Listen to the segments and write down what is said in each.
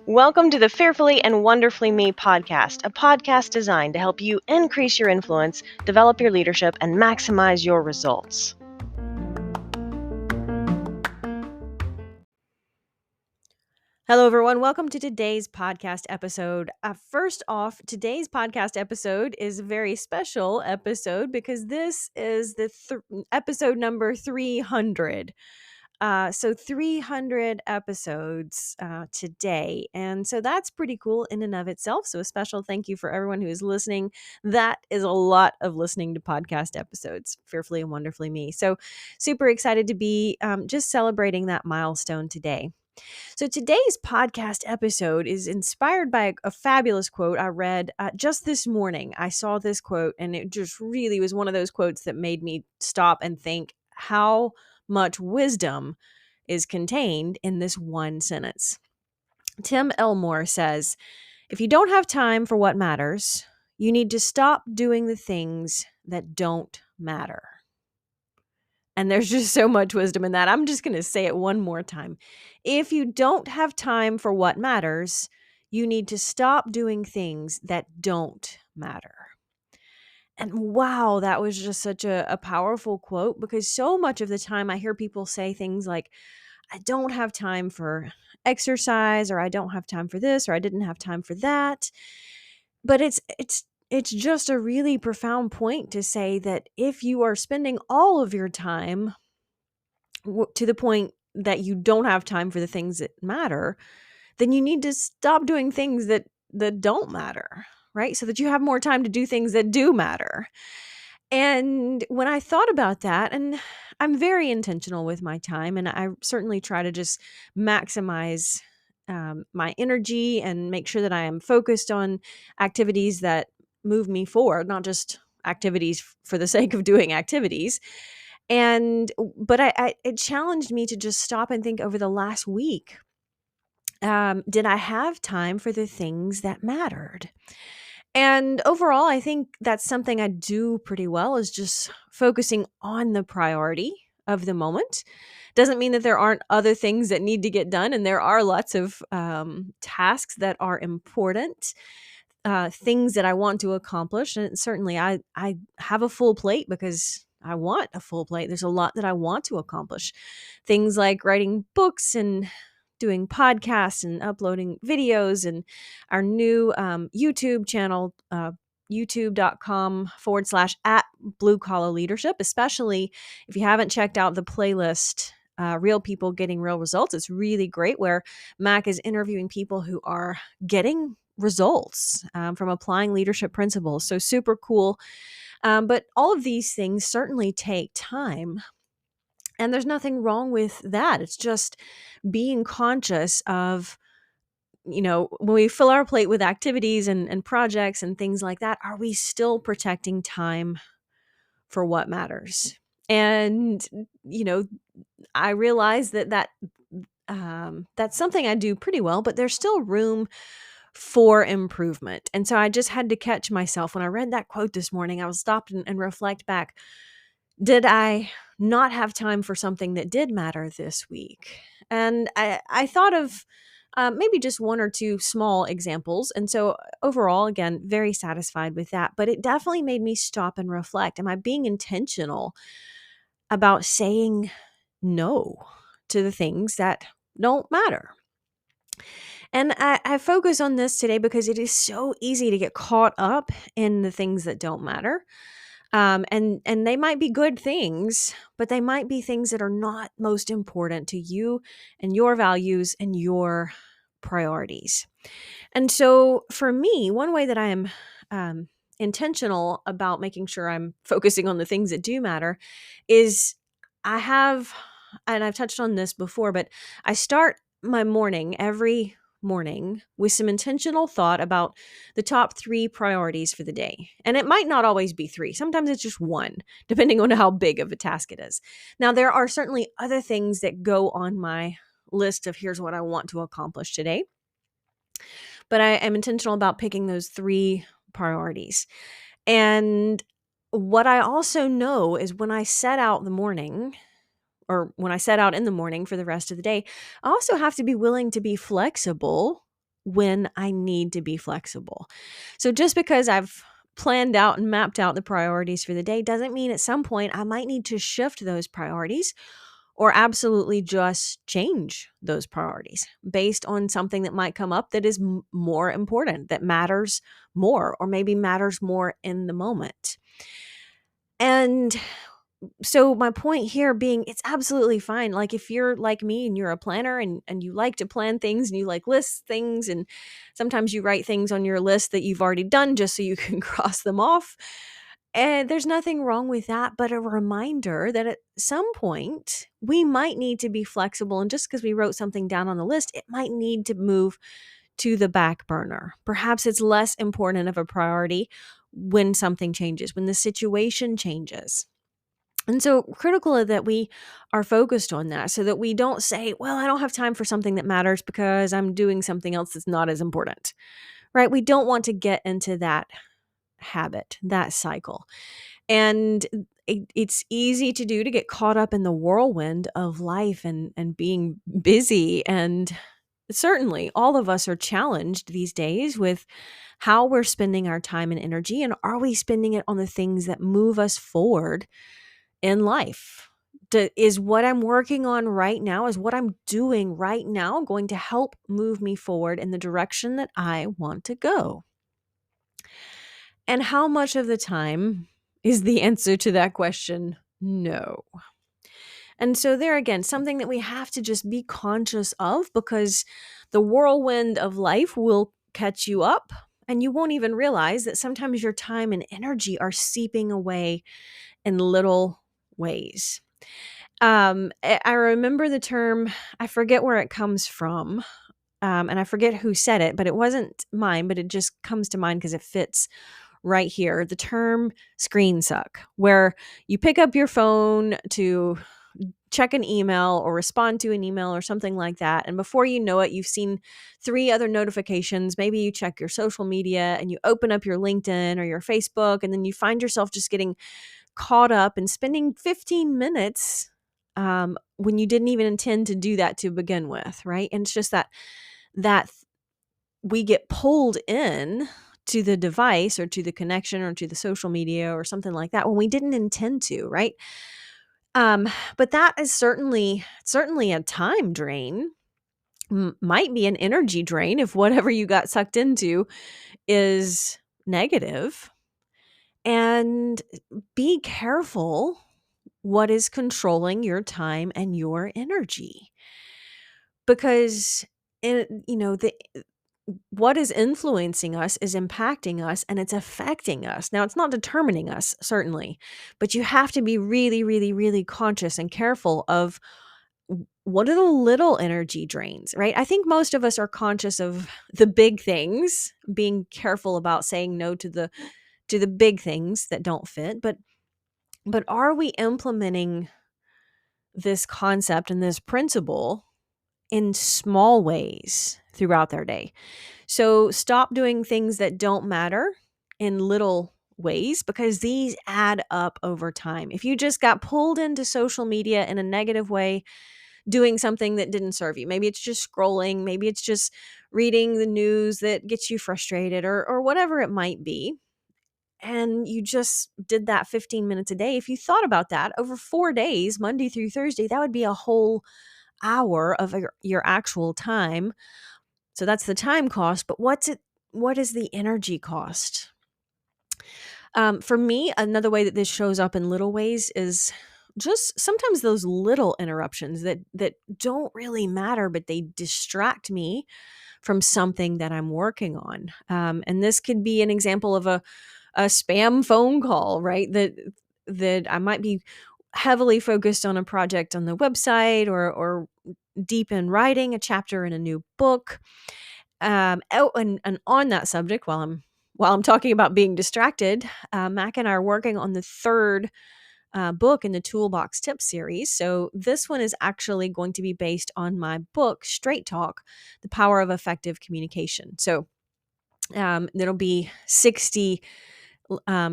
Welcome to the Fearfully and Wonderfully Me podcast, a podcast designed to help you increase your influence, develop your leadership, and maximize your results. Hello, everyone. Welcome to today's podcast episode. First off, today's podcast episode is a very special episode because this is the episode number 300. So 300 episodes today. And so that's pretty cool in and of itself. So a special thank you for everyone who is listening. That is a lot of listening to podcast episodes, Fearfully and Wonderfully Me. So super excited to be just celebrating that milestone today. So today's podcast episode is inspired by a fabulous quote I read just this morning. I saw this quote and it just really was one of those quotes that made me stop and think how much wisdom is contained in this one sentence. Tim Elmore says, "If you don't have time for what matters, you need to stop doing the things that don't matter." And there's just so much wisdom in that. I'm just going to say it one more time. If you don't have time for what matters, you need to stop doing things that don't matter. And wow, that was just such a powerful quote, because so much of the time I hear people say things like, I don't have time for exercise, or I don't have time for this, or I didn't have time for that. But it's just a really profound point to say that if you are spending all of your time to the point that you don't have time for the things that matter, then you need to stop doing things that don't matter, right? So that you have more time to do things that do matter. And when I thought about that, and I'm very intentional with my time, and I certainly try to just maximize my energy and make sure that I am focused on activities that move me forward, not just activities for the sake of doing activities. But it challenged me to just stop and think over the last week. Did I have time for the things that mattered? And overall, I think that's something I do pretty well, is just focusing on the priority of the moment. Doesn't mean that there aren't other things that need to get done. And there are lots of tasks that are important, things that I want to accomplish. And certainly I have a full plate because I want a full plate. There's a lot that I want to accomplish. Things like writing books and doing podcasts and uploading videos, and our new YouTube channel, youtube.com/at Blue Collar Leadership. Especially if you haven't checked out the playlist, Real People Getting Real Results. It's really great, where Mac is interviewing people who are getting results from applying leadership principles. So super cool. But all of these things certainly take time. And there's nothing wrong with that. It's just being conscious of, when we fill our plate with activities and projects and things like that, are we still protecting time for what matters? And, I realize that that's something I do pretty well, but there's still room for improvement. And so I just had to catch myself when I read that quote this morning. I was stopped and reflect back. Did I not have time for something that did matter this week? And I thought of maybe just one or two small examples. And so overall, again, very satisfied with that. But it definitely made me stop and reflect. Am I being intentional about saying no to the things that don't matter? And I focus on this today because it is so easy to get caught up in the things that don't matter. And they might be good things, but they might be things that are not most important to you and your values and your priorities. And so for me, one way that I am intentional about making sure I'm focusing on the things that do matter is and I've touched on this before, but I start my morning every morning with some intentional thought about the top 3 priorities for the day. And it might not always be 3. Sometimes it's just 1, depending on how big of a task it is. Now, there are certainly other things that go on my list of here's what I want to accomplish today. But I am intentional about picking those 3 priorities. And what I also know is when I set out the morning, or when I set out in the morning for the rest of the day, I also have to be willing to be flexible when I need to be flexible. So just because I've planned out and mapped out the priorities for the day doesn't mean at some point I might need to shift those priorities or absolutely just change those priorities based on something that might come up that is more important, that matters more, or maybe matters more in the moment. And so my point here being, it's absolutely fine. Like if you're like me and you're a planner and you like to plan things and you like list things, and sometimes you write things on your list that you've already done just so you can cross them off. And there's nothing wrong with that, but a reminder that at some point we might need to be flexible. And just because we wrote something down on the list, it might need to move to the back burner. Perhaps it's less important of a priority when something changes, when the situation changes. And so critical that we are focused on that so that we don't say, well, I don't have time for something that matters because I'm doing something else that's not as important, right? We don't want to get into that habit, that cycle. And it's easy to do to get caught up in the whirlwind of life and being busy. And certainly all of us are challenged these days with how we're spending our time and energy. And are we spending it on the things that move us forward in life? Is what I'm working on right now, is what I'm doing right now going to help move me forward in the direction that I want to go? And how much of the time is the answer to that question no? And so, there again, something that we have to just be conscious of, because the whirlwind of life will catch you up and you won't even realize that sometimes your time and energy are seeping away in little ways. I remember the term, I forget where it comes from, and I forget who said it, but it wasn't mine, but it just comes to mind because it fits right here. The term screen suck, where you pick up your phone to check an email or respond to an email or something like that. And before you know it, you've seen 3 other notifications. Maybe you check your social media and you open up your LinkedIn or your Facebook, and then you find yourself just getting caught up and spending 15 minutes when you didn't even intend to do that to begin with, right? And it's just that we get pulled in to the device or to the connection or to the social media or something like that when we didn't intend to, right? But that is certainly a time drain, might be an energy drain if whatever you got sucked into is negative. And be careful what is controlling your time and your energy, because what is influencing us is impacting us and it's affecting us. Now, it's not determining us, certainly, but you have to be really, really, really conscious and careful of what are the little energy drains, right? I think most of us are conscious of the big things, being careful about saying no to the big things that don't fit, but are we implementing this concept and this principle in small ways throughout their day? So stop doing things that don't matter in little ways, because these add up over time. If you just got pulled into social media in a negative way, doing something that didn't serve you, maybe it's just scrolling, maybe it's just reading the news that gets you frustrated, or whatever it might be, and you just did that 15 minutes a day. If you thought about that over 4 days, Monday through Thursday, that would be a whole hour of your actual time. So that's the time cost, but what is the energy cost? For me, another way that this shows up in little ways is just sometimes those little interruptions that don't really matter, but they distract me from something that I'm working on. And this could be an example of a spam phone call, right? That I might be heavily focused on a project on the website, or deep in writing a chapter in a new book. And on that subject, while I'm talking about being distracted, Mac and I are working on the third book in the Toolbox Tips series. So this one is actually going to be based on my book, Straight Talk: The Power of Effective Communication. So there'll be 60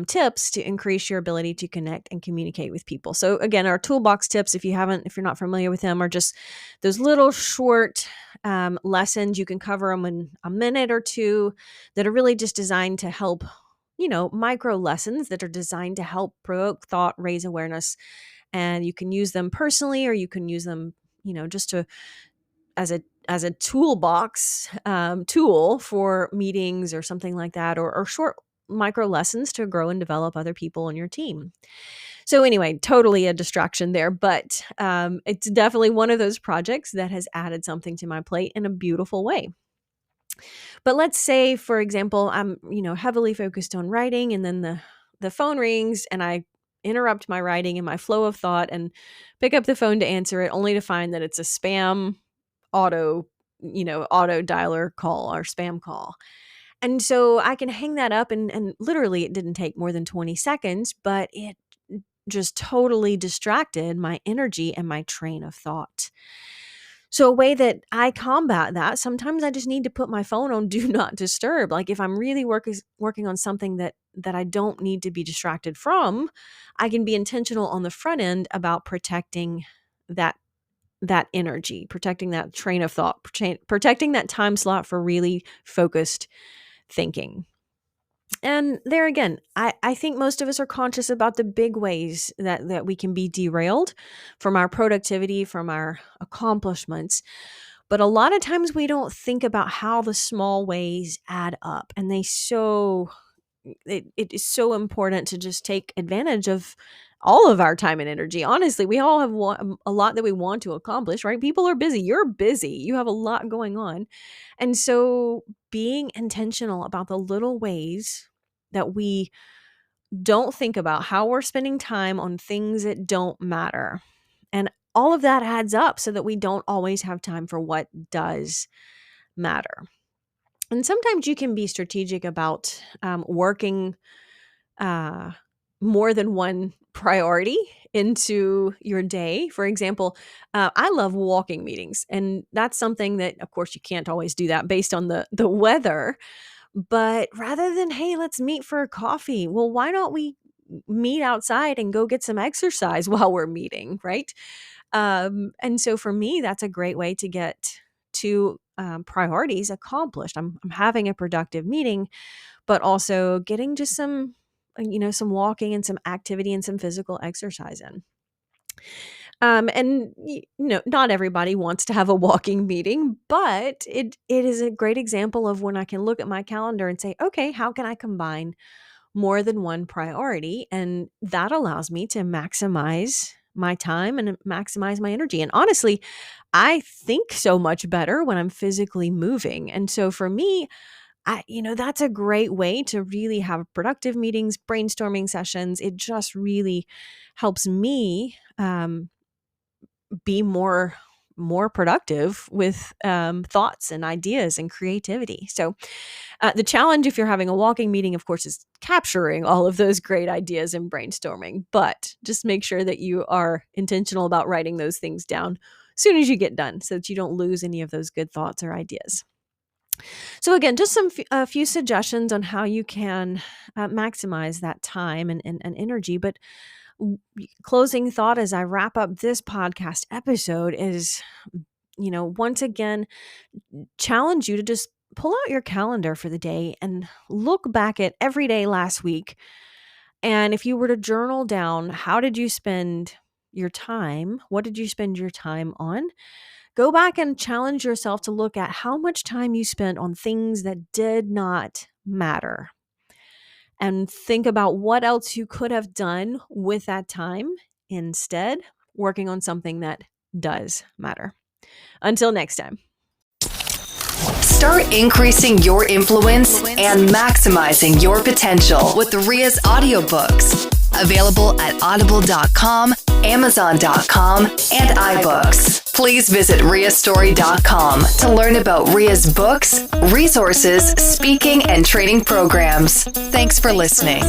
tips to increase your ability to connect and communicate with people. So again, our toolbox tips, if you're not familiar with them, are just those little short lessons. You can cover them in a minute or two that are really just designed to help, micro lessons that are designed to help provoke thought, raise awareness. And you can use them personally, or you can use them, just to as a toolbox tool for meetings or something like that, or short micro lessons to grow and develop other people on your team. So anyway, totally a distraction there, but it's definitely one of those projects that has added something to my plate in a beautiful way. But let's say, for example, I'm, heavily focused on writing, and then the phone rings and I interrupt my writing and my flow of thought and pick up the phone to answer it, only to find that it's a spam auto dialer call or spam call. And so I can hang that up, and literally it didn't take more than 20 seconds, but it just totally distracted my energy and my train of thought. So a way that I combat that, sometimes I just need to put my phone on do not disturb. Like if I'm really working on something that I don't need to be distracted from, I can be intentional on the front end about protecting that energy, protecting that train of thought, protecting that time slot for really focused thinking. And there again, I think most of us are conscious about the big ways that we can be derailed from our productivity, from our accomplishments. But a lot of times we don't think about how the small ways add up. And it is so important to just take advantage of all of our time and energy. Honestly, we all have a lot that we want to accomplish, right? People are busy. You're busy. You have a lot going on. And so being intentional about the little ways that we don't think about how we're spending time on things that don't matter. And all of that adds up so that we don't always have time for what does matter. And sometimes you can be strategic about working more than one priority into your day. For example, I love walking meetings, and that's something that, of course, you can't always do that based on the weather. But rather than, hey, let's meet for a coffee, well, why don't we meet outside and go get some exercise while we're meeting, right? And so for me, that's a great way to get two priorities accomplished. I'm having a productive meeting, but also getting just some walking and some activity and some physical exercise in. And not everybody wants to have a walking meeting, but it is a great example of when I can look at my calendar and say, okay, how can I combine more than one priority? And that allows me to maximize my time and maximize my energy. And honestly, I think so much better when I'm physically moving. And so for me, that's a great way to really have productive meetings, brainstorming sessions. It just really helps me be more productive with thoughts and ideas and creativity. So the challenge, if you're having a walking meeting, of course, is capturing all of those great ideas and brainstorming. But just make sure that you are intentional about writing those things down as soon as you get done, so that you don't lose any of those good thoughts or ideas. So again, just a few suggestions on how you can maximize that time and energy. But closing thought as I wrap up this podcast episode is, once again, challenge you to just pull out your calendar for the day and look back at every day last week. And if you were to journal down, how did you spend your time? What did you spend your time on? Go back and challenge yourself to look at how much time you spent on things that did not matter. And think about what else you could have done with that time instead, working on something that does matter. Until next time. Start increasing your influence and maximizing your potential with Ria's audiobooks. Available at audible.com, amazon.com, and iBooks. Please visit riastory.com to learn about Ria's books, resources, speaking, and training programs. Thanks for listening.